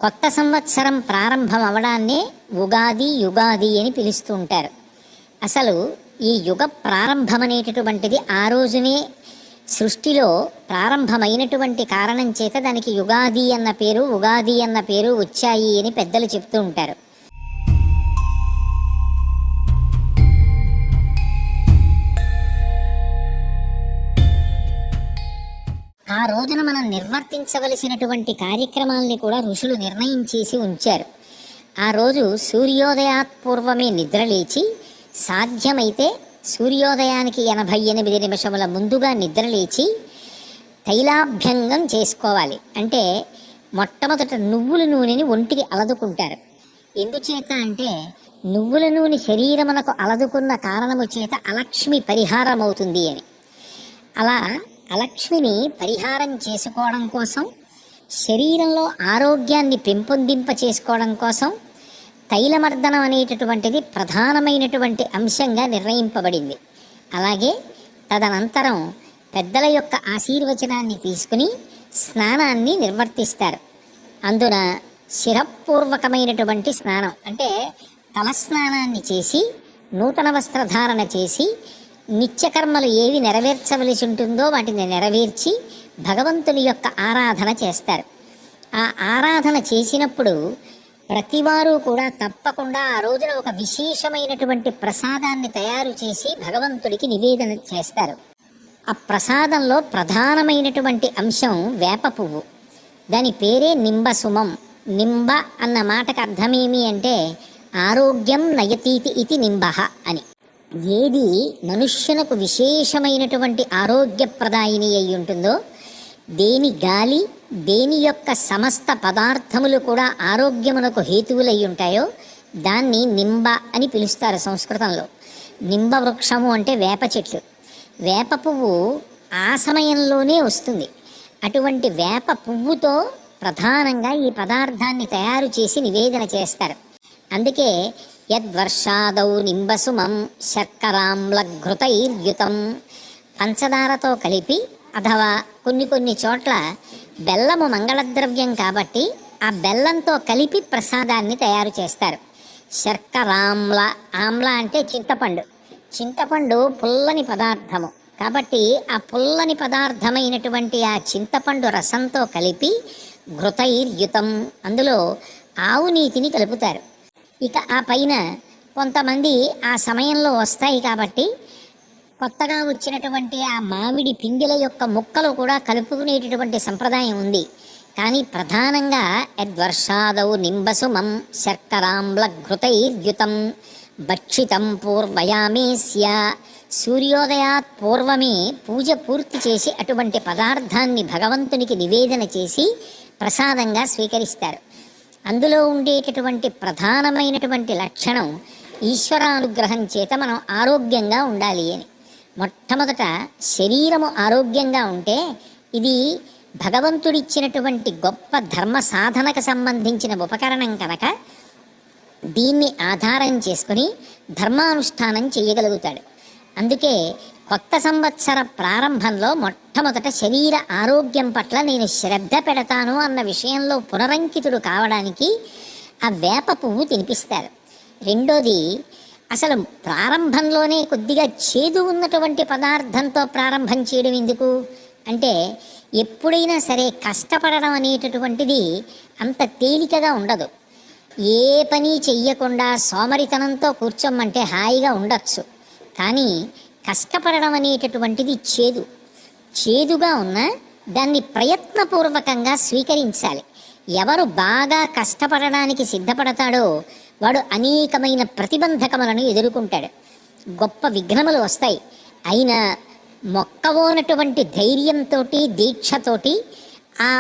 కొత్త సంవత్సరం ప్రారంభం అవడాన్నే ఉగాది యుగాది అని పిలుస్తూ ఉంటారు. అసలు ఈ యుగ ప్రారంభం అనేటటువంటిది ఆ రోజునే సృష్టిలో ప్రారంభమైనటువంటి కారణం చేత దానికి యుగాది అన్న పేరు, ఉగాది అన్న పేరు వచ్చాయి అని పెద్దలు చెప్తూ ఉంటారు. ఆ రోజున మనం నిర్వర్తించవలసినటువంటి కార్యక్రమాల్ని కూడా ఋషులు నిర్ణయించేసి ఉంచారు. ఆ రోజు సూర్యోదయాత్ పూర్వమే నిద్రలేచి, సాధ్యమైతే సూర్యోదయానికి 88 నిమిషముల ముందుగా నిద్రలేచి తైలాభ్యంగం చేసుకోవాలి. అంటే మొట్టమొదట నువ్వుల నూనెని ఒంటికి అలదుకుంటారు. ఎందుచేత అంటే నువ్వుల నూనె శరీరమునకు అలదుకున్న కారణము చేత అలక్ష్మి పరిహారం అవుతుంది అని. అలా అలక్ష్మిని పరిహారం చేసుకోవడం కోసం, శరీరంలో ఆరోగ్యాన్ని పెంపొందింప చేసుకోవడం కోసం తైలమర్దనం అనేటటువంటిది ప్రధానమైనటువంటి అంశంగా నిర్ణయింపబడింది. అలాగే తదనంతరం పెద్దల యొక్క ఆశీర్వచనాన్ని తీసుకుని స్నానాన్ని నిర్వర్తిస్తారు. అందున శిరపూర్వకమైనటువంటి స్నానం అంటే తలస్నానాన్ని చేసి, నూతన వస్త్రధారణ చేసి, నిత్యకర్మలు ఏవి నెరవేర్చవలసి ఉంటుందో వాటిని నెరవేర్చి భగవంతుని యొక్క ఆరాధన చేస్తారు. ఆ ఆరాధన చేసినప్పుడు ప్రతివారు కూడా తప్పకుండా ఆ రోజున ఒక విశేషమైనటువంటి ప్రసాదాన్ని తయారు చేసి భగవంతుడికి నివేదన చేస్తారు. ఆ ప్రసాదంలో ప్రధానమైనటువంటి అంశం వేప పువ్వు. దాని పేరే నింబసుమం. నింబ అన్న మాటకు అర్థమేమి అంటే ఆరోగ్యం నయతీతి ఇది నింబః అని. ఏది మనుష్యునకు విశేషమైనటువంటి ఆరోగ్యప్రదాయిని అయి ఉంటుందో, దేని గాలి, దేని యొక్క సమస్త పదార్థములు కూడా ఆరోగ్యమునకు హేతువులై ఉంటాయో దాన్ని నింబ అని పిలుస్తారు సంస్కృతంలో. నింబ వృక్షము అంటే వేప చెట్లు. వేప పువ్వు ఆ సమయంలోనే వస్తుంది. అటువంటి వేప పువ్వుతో ప్రధానంగా ఈ పదార్థాన్ని తయారు చేసి నివేదన చేస్తారు. అందుకే యద్వర్షాదౌ నింబసుమం శర్కరామ్లఘృతైర్యుతం, పంచదారతో కలిపి అథవా కొన్ని చోట్ల బెల్లము మంగళద్రవ్యం కాబట్టి ఆ బెల్లంతో కలిపి ప్రసాదాన్ని తయారు చేస్తారు. శర్కరామ్ల, ఆమ్ల అంటే చింతపండు పుల్లని పదార్థము కాబట్టి ఆ పుల్లని పదార్థమైనటువంటి ఆ చింతపండు రసంతో కలిపి ఘృతైర్యుతం, అందులో ఆవు నీతిని కలుపుతారు. ఇక ఆ పైన కొంతమంది ఆ సమయంలో వస్తాయి కాబట్టి కొత్తగా వచ్చినటువంటి ఆ మామిడి పిందెల యొక్క ముక్కలు కూడా కలుపుకునేటటువంటి సంప్రదాయం ఉంది. కానీ ప్రధానంగా యద్వర్షాదౌ నింబసుమం శర్కరామ్లఘృతైర్యుతం భక్షితం పూర్వయామేస్య, సూర్యోదయాత్ పూర్వమే పూజ పూర్తి చేసి అటువంటి పదార్థాన్ని భగవంతునికి నివేదన చేసి ప్రసాదంగా స్వీకరిస్తారు. అందులో ఉండేటటువంటి ప్రధానమైనటువంటి లక్షణం ఈశ్వరానుగ్రహం చేత మనం ఆరోగ్యంగా ఉండాలి అని. మొట్టమొదట శరీరము ఆరోగ్యంగా ఉంటే ఇది భగవంతుడిచ్చినటువంటి గొప్ప ధర్మ సాధనకు సంబంధించిన ఉపకరణం కనుక దీన్ని ఆధారం చేసుకుని ధర్మానుష్ఠానం చేయగలుగుతాడు. అందుకే కొత్త సంవత్సర ప్రారంభంలో మొట్టమొదట శరీర ఆరోగ్యం పట్ల నేను శ్రద్ధ పెడతాను అన్న విషయంలో పునరంకితుడు కావడానికి ఆ వేప పువ్వు తినిపిస్తారు. రెండోది, అసలు ప్రారంభంలోనే కొద్దిగా చేదు ఉన్నటువంటి పదార్థంతో ప్రారంభం చేయడం ఎందుకు అంటే, ఎప్పుడైనా సరే కష్టపడడం అనేటటువంటిది అంత తేలికగా ఉండదు. ఏ పని చెయ్యకుండా సోమరితనంతో కూర్చోమంటే హాయిగా ఉండొచ్చు, కానీ కష్టపడడం అనేటటువంటిది చేదుగా ఉన్నా దాన్ని ప్రయత్నపూర్వకంగా స్వీకరించాలి. ఎవరు బాగా కష్టపడడానికి సిద్ధపడతాడో వాడు అనేకమైన ప్రతిబంధకములను ఎదుర్కొంటాడు. గొప్ప విఘ్నములు వస్తాయి. అయినా మొక్కవోనటువంటి ధైర్యంతో, దీక్షతోటి ఆ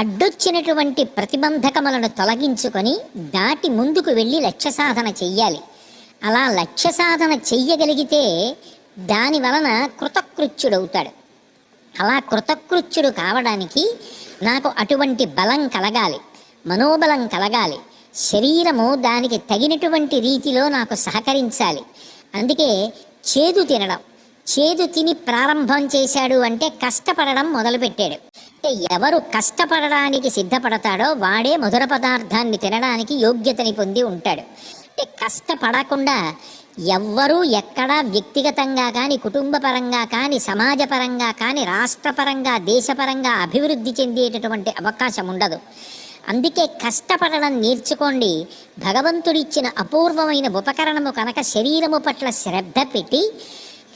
అడ్డొచ్చినటువంటి ప్రతిబంధకములను తొలగించుకొని దాటి ముందుకు వెళ్ళి లక్ష్య సాధన చెయ్యాలి. అలా లక్ష్య సాధన చెయ్యగలిగితే దాని వలన కృతకృత్యుడవుతాడు. అలా కృతకృత్యుడు కావడానికి నాకు అటువంటి బలం కలగాలి, మనోబలం కలగాలి, శరీరము దానికి తగినటువంటి రీతిలో నాకు సహకరించాలి. అందుకే చేదు తినడం, చేదు తిని ప్రారంభం చేశాడు అంటే కష్టపడడం మొదలుపెట్టాడు. అంటే ఎవరు కష్టపడడానికి సిద్ధపడతాడో వాడే మధుర పదార్థాన్ని తినడానికి యోగ్యతని పొంది ఉంటాడు. అంటే కష్టపడకుండా ఎవ్వరూ ఎక్కడా వ్యక్తిగతంగా కానీ, కుటుంబపరంగా కానీ, సమాజపరంగా కానీ, రాష్ట్రపరంగా, దేశపరంగా అభివృద్ధి చెందేటటువంటి అవకాశం ఉండదు. అందుకే కష్టపడడం నేర్చుకోండి. భగవంతుడిచ్చిన అపూర్వమైన ఉపకరణము కనుక శరీరము పట్ల శ్రద్ధ పెట్టి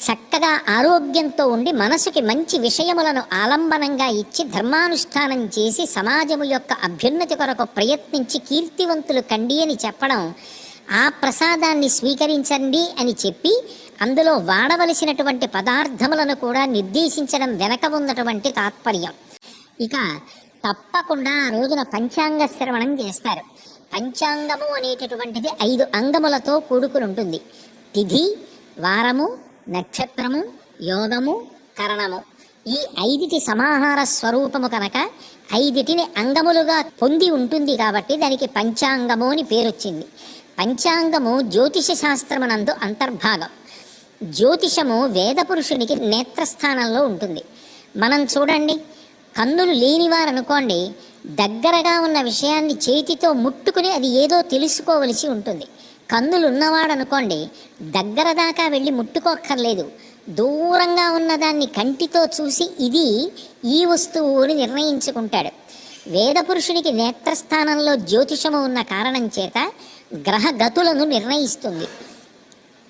చక్కగా ఆరోగ్యంతో ఉండి మనసుకి మంచి విషయములను ఆలంబనంగా ఇచ్చి ధర్మానుష్ఠానం చేసి సమాజము యొక్క అభ్యున్నతి కొరకు ప్రయత్నించి కీర్తివంతులు కండి అని చెప్పడం, ఆ ప్రసాదాన్ని స్వీకరించండి అని చెప్పి అందులో వాడవలసినటువంటి పదార్థములను కూడా నిర్దేశించడం వెనక ఉన్నటువంటి తాత్పర్యం. ఇక తప్పకుండా ఆ రోజున పంచాంగ శ్రవణం చేస్తారు. పంచాంగము అనేటటువంటిది 5 అంగములతో కూడుకుని ఉంటుంది. తిథి, వారము, నక్షత్రము, యోగము, కరణము. ఈ 5టి సమాహార స్వరూపము కనుక 5టిని అంగములుగా పొంది ఉంటుంది కాబట్టి దానికి పంచాంగము అని పేరొచ్చింది. పంచాంగము జ్యోతిష శాస్త్రమునందు అంతర్భాగం. జ్యోతిషము వేద పురుషునికి నేత్రస్థానంలో ఉంటుంది. మనం చూడండి, కన్నులు లేనివారు అనుకోండి, దగ్గరగా ఉన్న విషయాన్ని చేతితో ముట్టుకుని అది ఏదో తెలుసుకోవలసి ఉంటుంది. కన్నులు ఉన్నవాడు అనుకోండి, దగ్గర దాకా వెళ్ళి ముట్టుకోక్కర్లేదు, దూరంగా ఉన్నదాన్ని కంటితో చూసి ఇది ఈ వస్తువు అని నిర్ణయించుకుంటాడు. వేదపురుషునికి నేత్రస్థానంలో జ్యోతిషము ఉన్న కారణం చేత గ్రహగతులను నిర్ణయిస్తుంది.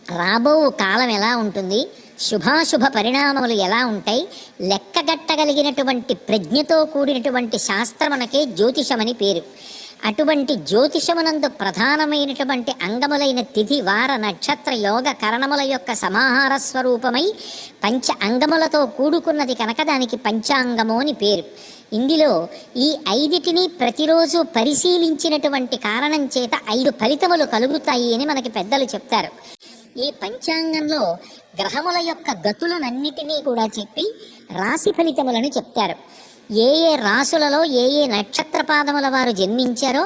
రాబో కాలం ఎలా ఉంటుంది, శుభాశుభ పరిణామములు ఎలా ఉంటాయి, లెక్కగట్టగలిగినటువంటి ప్రజ్ఞతో కూడినటువంటి శాస్త్రమునకే జ్యోతిషమని పేరు. అటువంటి జ్యోతిషమునందు ప్రధానమైనటువంటి అంగములైన తిథి, వార, నక్షత్ర, యోగ, కరణముల యొక్క సమాహార స్వరూపమై పంచ అంగములతో కూడుకున్నది కనుక దానికి పంచాంగము అని పేరు. ఇందులో ఈ 5టిని ప్రతిరోజు పరిశీలించినటువంటి కారణం చేత 5 ఫలితములు కలుగుతాయి అని మనకి పెద్దలు చెప్తారు. ఈ పంచాంగంలో గ్రహముల యొక్క గతులనన్నిటినీ కూడా చెప్పి రాశి ఫలితములను చెప్తారు. ఏ ఏ రాసులలో ఏ ఏ నక్షత్ర పాదముల వారు జన్మించారో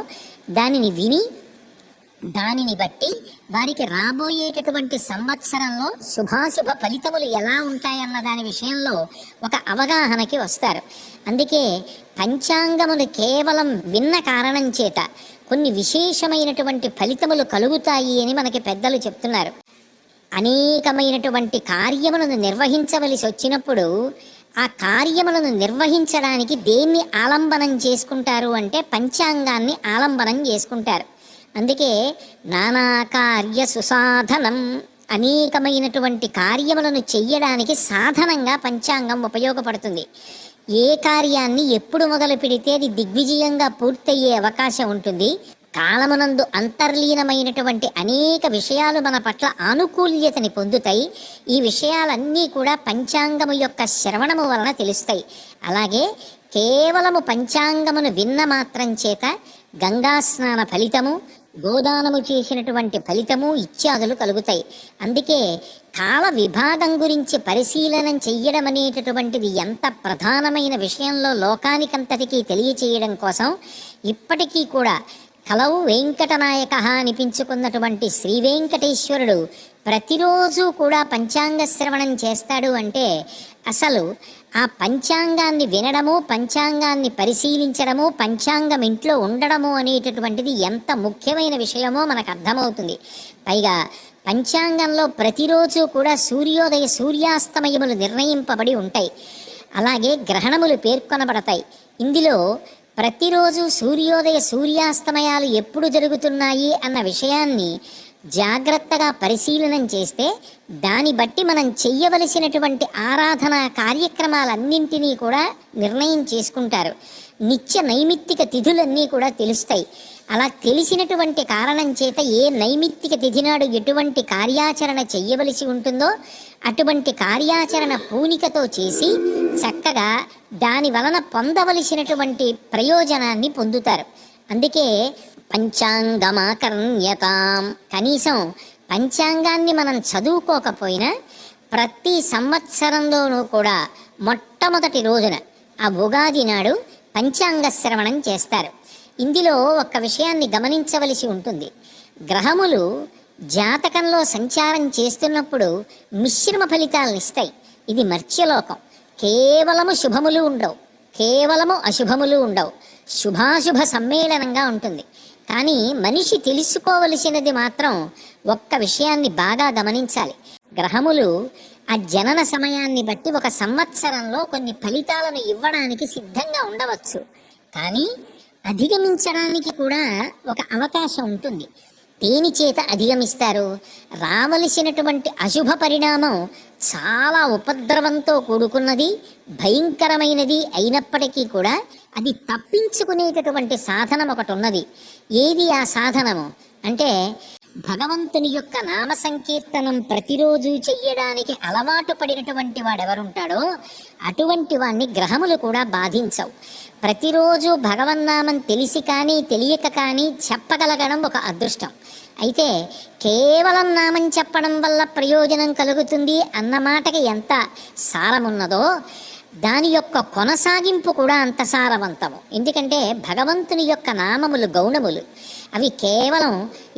దానిని విని దానిని బట్టి వారికి రాబోయేటటువంటి సంవత్సరంలో శుభాశుభ ఫలితములు ఎలా ఉంటాయన్న దాని విషయంలో ఒక అవగాహనకి వస్తారు. అందుకే పంచాంగములు కేవలం విన్న కారణం చేత కొన్ని విశేషమైనటువంటి ఫలితములు కలుగుతాయి అని మనకి పెద్దలు చెప్తున్నారు. అనేకమైనటువంటి కార్యములను నిర్వహించవలసి వచ్చినప్పుడు ఆ కార్యములను నిర్వహించడానికి దేన్ని ఆలంబనం చేసుకుంటారు అంటే పంచాంగాన్ని ఆలంబనం చేసుకుంటారు. అందుకే నానా కార్య సుసాధనం, అనేకమైనటువంటి కార్యములను చెయ్యడానికి సాధనంగా పంచాంగం ఉపయోగపడుతుంది. ఏ కార్యాన్ని ఎప్పుడు మొదలు పెడితే అది దిగ్విజయంగా పూర్తయ్యే అవకాశం ఉంటుంది, కాలమునందు అంతర్లీనమైనటువంటి అనేక విషయాలు మన పట్ల ఆనుకూల్యతని పొందుతాయి. ఈ విషయాలన్నీ కూడా పంచాంగము యొక్క శ్రవణము వలన తెలుస్తాయి. అలాగే కేవలము పంచాంగమును విన్న మాత్రం చేత గంగా స్నాన ఫలితము, గోదానము చేసినటువంటి ఫలితము ఇత్యాదులు కలుగుతాయి. అందుకే కాల విభాగం గురించి పరిశీలన చెయ్యడం అనేటటువంటిది ఎంత ప్రధానమైన విషయంలో లోకానికంతటికీ తెలియచేయడం కోసం ఇప్పటికీ కూడా కలవు వెంకటనాయక అనిపించుకున్నటువంటి శ్రీ వెంకటేశ్వరుడు ప్రతిరోజు కూడా పంచాంగ శ్రవణం చేస్తాడు అంటే అసలు ఆ పంచాంగాన్ని వినడము, పంచాంగాన్ని పరిశీలించడము, పంచాంగం ఇంట్లో ఉండడము అనేటటువంటిది ఎంత ముఖ్యమైన విషయమో మనకు అర్థమవుతుంది. పైగా పంచాంగంలో ప్రతిరోజు కూడా సూర్యోదయ సూర్యాస్తమయములు నిర్ణయింపబడి ఉంటాయి. అలాగే గ్రహణములు పేర్కొనబడతాయి. ఇందులో ప్రతిరోజు సూర్యోదయ సూర్యాస్తమయాలు ఎప్పుడు జరుగుతున్నాయి అన్న విషయాన్ని జాగ్రత్తగా పరిశీలనం చేస్తే దాన్ని బట్టి మనం చెయ్యవలసినటువంటి ఆరాధన కార్యక్రమాలన్నింటినీ కూడా నిర్ణయం చేసుకుంటారు. నిత్య నైమిత్తిక తిథులన్నీ కూడా తెలుస్తాయి. అలా తెలిసినటువంటి కారణం చేత ఏ నైమిత్తిక తిథి నాడు ఎటువంటి కార్యాచరణ చెయ్యవలసి ఉంటుందో అటువంటి కార్యాచరణ పూనికతో చేసి చక్కగా దాని వలన పొందవలసినటువంటి ప్రయోజనాన్ని పొందుతారు. అందుకే పంచాంగమాకర్ణ్యతాం, కనీసం పంచాంగాన్ని మనం చదువుకోకపోయినా ప్రతి సంవత్సరంలోనూ కూడా మొట్టమొదటి రోజున ఆ ఉగాది నాడు పంచాంగ శ్రవణం చేస్తారు. ఇందులో ఒక్క విషయాన్ని గమనించవలసి ఉంటుంది. గ్రహములు జాతకంలో సంచారం చేస్తున్నప్పుడు మిశ్రమ ఫలితాలను ఇస్తాయి. ఇది మర్త్యలోకం. కేవలము శుభములు ఉండవు, కేవలము అశుభములు ఉండవు, శుభాశుభ సమ్మేళనంగా ఉంటుంది. కానీ మనిషి తెలుసుకోవలసినది మాత్రం ఒక్క విషయాన్ని బాగా గమనించాలి. గ్రహములు ఆ జనన సమయాన్ని బట్టి ఒక సంవత్సరంలో కొన్ని ఫలితాలను ఇవ్వడానికి సిద్ధంగా ఉండవచ్చు, కానీ అధిగమించడానికి కూడా ఒక అవకాశం ఉంటుంది. దేని చేత అధిగమిస్తారు? రావలసినటువంటి అశుభ పరిణామం చాలా ఉపద్రవంతో కూడుకున్నది, భయంకరమైనది అయినప్పటికీ కూడా అది తప్పించుకునేటటువంటి సాధనం ఒకటి ఉన్నది. ఏది ఆ సాధనము అంటే, భగవంతుని యొక్క నామ సంకీర్తనం ప్రతిరోజు చెయ్యడానికి అలవాటు పడినటువంటి వాడెవరుంటాడో అటువంటి వాణ్ణి గ్రహములు కూడా బాధించవు. ప్రతిరోజు భగవన్నామం తెలిసి కానీ తెలియక కానీ చెప్పగలగడం ఒక అదృష్టం. అయితే కేవలం నామం చెప్పడం వల్ల ప్రయోజనం కలుగుతుంది అన్న మాటకి ఎంత సారమున్నదో దాని యొక్క కొనసాగింపు కూడా అంత సారవంతము. ఎందుకంటే భగవంతుని యొక్క నామములు గౌణములు. అవి కేవలం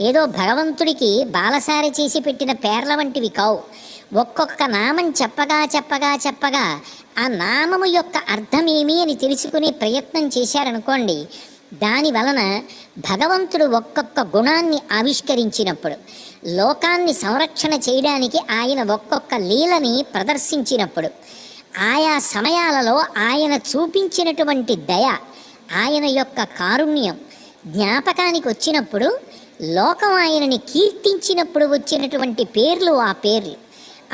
ఏదో భగవంతుడికి బాలసారి చేసి పెట్టిన పేర్ల వంటివి కావు. ఒక్కొక్క నామం చెప్పగా చెప్పగా చెప్పగా ఆ నామము యొక్క అర్థమేమి అని తెలుసుకునే ప్రయత్నం చేశారనుకోండి, దాని వలన భగవంతుడు ఒక్కొక్క గుణాన్ని ఆవిష్కరించినప్పుడు, లోకాన్ని సంరక్షణ చేయడానికి ఆయన ఒక్కొక్క లీలని ప్రదర్శించినప్పుడు, ఆయా సమయాలలో ఆయన చూపించినటువంటి దయ, ఆయన యొక్క కారుణ్యం జ్ఞాపకానికి వచ్చినప్పుడు, లోకం ఆయనని కీర్తించినప్పుడు వచ్చినటువంటి పేర్లు ఆ పేర్లు,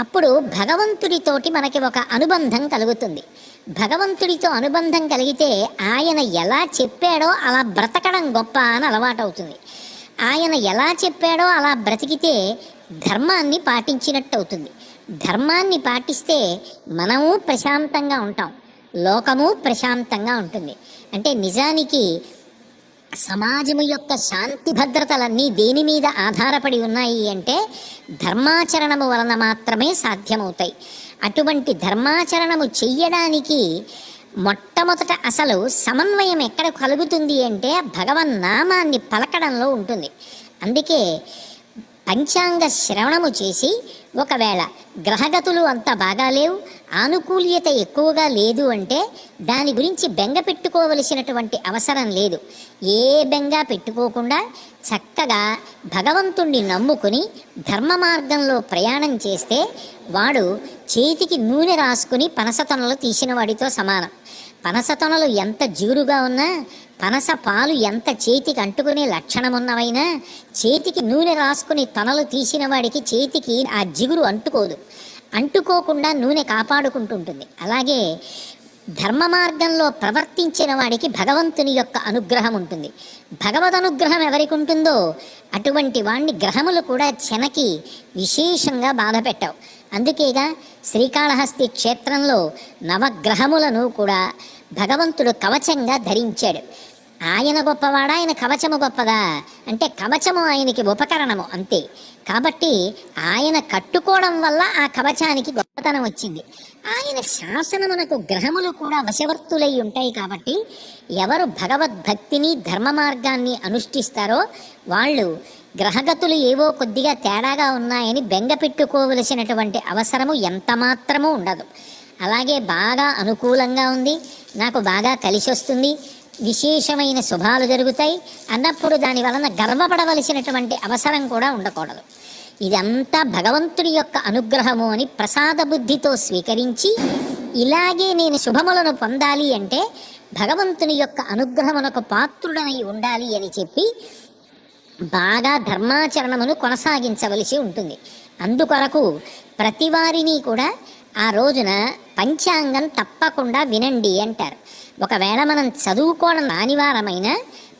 అప్పుడు భగవంతుడితోటి మనకి ఒక అనుబంధం కలుగుతుంది. భగవంతుడితో అనుబంధం కలిగితే ఆయన ఎలా చెప్పాడో అలా బ్రతకడం గొప్ప అని అలవాటవుతుంది. ఆయన ఎలా చెప్పాడో అలా బ్రతికితే ధర్మాన్ని పాటించినట్టు అవుతుంది. ధర్మాన్ని పాటిస్తే మనము ప్రశాంతంగా ఉంటాం, లోకము ప్రశాంతంగా ఉంటుంది. అంటే నిజానికి సమాజము యొక్క శాంతి భద్రతలన్నీ దేని మీద ఆధారపడి ఉన్నాయి అంటే ధర్మాచరణము వలన మాత్రమే సాధ్యమవుతాయి. అటువంటి ధర్మాచరణము చెయ్యడానికి మొట్టమొదట అసలు సమన్వయం ఎక్కడ కలుగుతుంది అంటే భగవన్నామాన్ని పలకడంలో ఉంటుంది. అందుకే పంచాంగ శ్రవణము చేసి, ఒకవేళ గ్రహగతులు అంత బాగా లేవు, ఆనుకూల్యత ఎక్కువగా లేదు అంటే దాని గురించి బెంగ పెట్టుకోవలసినటువంటి అవసరం లేదు. ఏ బెంగ పెట్టుకోకుండా చక్కగా భగవంతుణ్ణి నమ్ముకుని ధర్మ మార్గంలో ప్రయాణం చేస్తే వాడు చేతికి నూనె రాసుకుని పనసతొనలు తీసిన వాడితో సమానం. పనసతొనలు ఎంత జిగురుగా ఉన్నా, పనస పాలు ఎంత చేతికి అంటుకునే లక్షణమున్నవైనా, చేతికి నూనె రాసుకుని తొనలు తీసిన వాడికి చేతికి ఆ జిగురు అంటుకోదు, అంటుకోకుండా నూనె కాపాడుకుంటుంటుంది. అలాగే ధర్మ మార్గంలో ప్రవర్తించిన వాడికి భగవంతుని యొక్క అనుగ్రహం ఉంటుంది. భగవద్ అనుగ్రహం ఎవరికి ఉంటుందో అటువంటి వాణ్ణి గ్రహములు కూడా చెనకి విశేషంగా బాధ పెట్టవు. అందుకేగా శ్రీకాళహస్తి క్షేత్రంలో నవగ్రహములను కూడా భగవంతుడు కవచంగా ధరించాడు. ఆయన గొప్పవాడా, ఆయన కవచము గొప్పదా అంటే కవచము ఆయనకి ఉపకరణము అంతే. కాబట్టి ఆయన కట్టుకోవడం వల్ల ఆ కవచానికి గొప్పతనం వచ్చింది. ఆయన శాసనమునకు గ్రహములు కూడా వశవర్తులై ఉంటాయి. కాబట్టి ఎవరు భగవద్భక్తిని ధర్మ మార్గాన్ని అనుష్ఠిస్తారో వాళ్ళు గ్రహగతులు ఏవో కొద్దిగా తేడాగా ఉన్నాయని బెంగ పెట్టుకోవలసినటువంటి అవసరము ఎంత మాత్రమూ ఉండదు. అలాగే బాగా అనుకూలంగా ఉంది, నాకు బాగా కలిసి వస్తుంది, విశేషమైన శుభాలు జరుగుతాయి అన్నప్పుడు దాని వలన గర్వపడవలసినటువంటి అవసరం కూడా ఉండకూడదు. ఇదంతా భగవంతుడి యొక్క అనుగ్రహము అని ప్రసాద బుద్ధితో స్వీకరించి, ఇలాగే నేను శుభములను పొందాలి అంటే భగవంతుని యొక్క అనుగ్రహమునకు పాత్రుడనై ఉండాలి అని చెప్పి బాగా ధర్మాచరణమును కొనసాగించవలసి ఉంటుంది. అందుకొరకు ప్రతి వారిని కూడా ఆ రోజున పంచాంగం తప్పకుండా వినండి అంటారు. ఒకవేళ మనం చదువుకోవడం రానివారమైన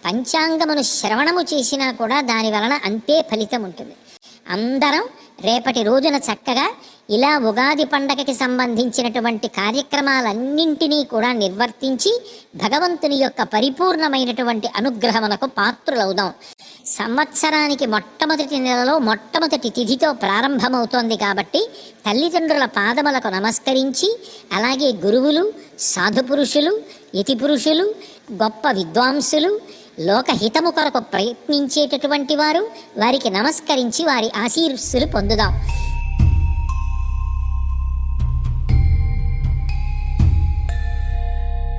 పంచాంగమును శ్రవణము చేసినా కూడా దాని వలన అంతే ఫలితం ఉంటుంది. అందరం రేపటి రోజున చక్కగా ఇలా ఉగాది పండగకి సంబంధించినటువంటి కార్యక్రమాలన్నింటినీ కూడా నిర్వర్తించి భగవంతుని యొక్క పరిపూర్ణమైనటువంటి అనుగ్రహమునకు పాత్రులవుదాం. సంవత్సరానికి మొట్టమొదటి నెలలో మొట్టమొదటి తిథితో ప్రారంభమవుతోంది కాబట్టి తల్లిదండ్రుల పాదములకు నమస్కరించి, అలాగే గురువులు, సాధుపురుషులు, యతిపురుషులు, గొప్ప విద్వాంసులు లోకహితము కొరకు ప్రయత్నించేటటువంటి వారు, వారికి నమస్కరించి వారి ఆశీర్సులు పొందుదాం.